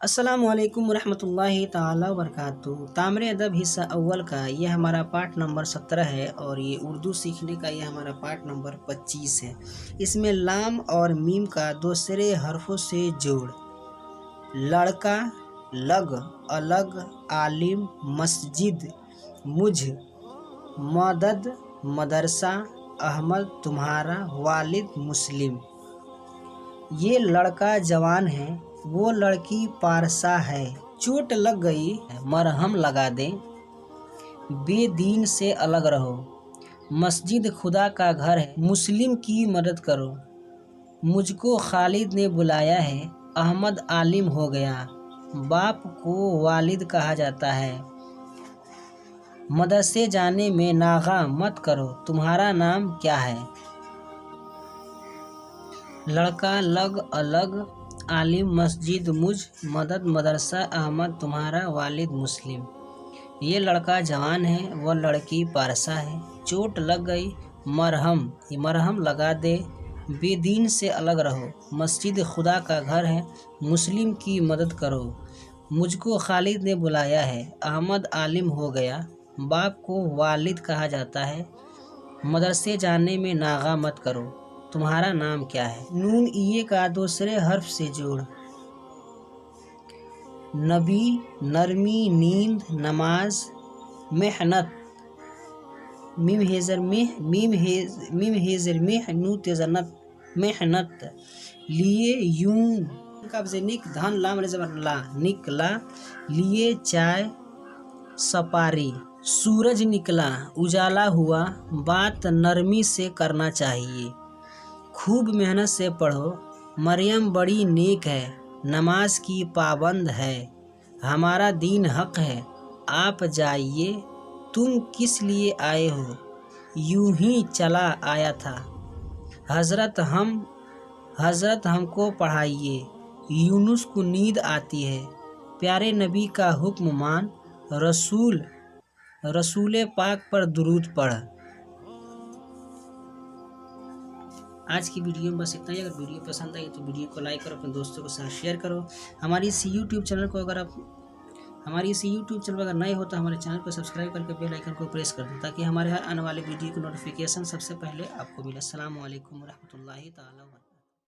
السلام علیکم ورحمۃ اللہ تعالی وبرکاتہ۔ تامر ادب حصہ اول کا یہ ہمارا پارٹ نمبر 17 ہے اور یہ اردو سیکھنے کا یہ ہمارا پارٹ نمبر 25 ہے۔ اس میں لام اور میم کا دوسرے حرفوں سے جوڑ: لڑکا، لگ، الگ، عالم، مسجد، مجھ، مدد، مدرسہ، احمد، تمہارا، والد، مسلم۔ یہ لڑکا جوان ہے، وہ لڑکی پارسا ہے۔ چوٹ لگ گئی، مرہم لگا دیں، بے دین سے الگ رہو۔ مسجد خدا کا گھر ہے، مسلم کی مدد کرو۔ مجھ کو خالد نے بلایا ہے، احمد عالم ہو گیا۔ باپ کو والد کہا جاتا ہے۔ مدرسے جانے میں ناغہ مت کرو، تمہارا نام کیا ہے؟ لڑکا، لگ، الگ، عالم، مسجد، مجھ، مدد، مدرسہ، احمد، تمہارا، والد، مسلم۔ یہ لڑکا جوان ہے، وہ لڑکی پارسا ہے۔ چوٹ لگ گئی، مرہم لگا دے، بے دین سے الگ رہو۔ مسجد خدا کا گھر ہے، مسلم کی مدد کرو۔ مجھ کو خالد نے بلایا ہے، احمد عالم ہو گیا۔ باپ کو والد کہا جاتا ہے۔ مدرسے جانے میں ناغہ مت کرو، تمہارا نام کیا ہے؟ نون ایے کا دوسرے حرف سے جوڑ: نبی، نرمی، نیند، نماز، محنت، میم ہیزر مہ، نو تیزر نت، محنت، لیے، یوں، قبض نک، دھن، لام زبر لا، نکلا، لیے، چائے، سپاری۔ سورج نکلا، اجالا ہوا، بات نرمی سے کرنا چاہیے۔ خوب محنت سے پڑھو، مریم بڑی نیک ہے، نماز کی پابند ہے۔ ہمارا دین حق ہے، آپ جائیے، تم کس لیے آئے ہو؟ یوں ہی چلا آیا تھا۔ حضرت ہم کو پڑھائیے، یونس کو نیند آتی ہے۔ پیارے نبی کا حکم مان، رسول پاک پر درود پڑھ۔ آج کی ویڈیو میں بس اتنا ہی۔ اگر ویڈیو پسند آئی تو ویڈیو کو لائک کرو، اپنے دوستوں کے ساتھ شیئر کرو۔ ہماری اس یوٹیوب چینل پر اگر نئے ہو تو ہمارے چینل کو سبسکرائب کر کے بیل آئیکن کو پریس کر دیں تاکہ ہمارے ہر آنے والے ویڈیو کی نوٹیفیکیشن سب سے پہلے آپ کو ملے۔ السلام علیکم ورحمۃ اللہ تعالی وبرکاتہ۔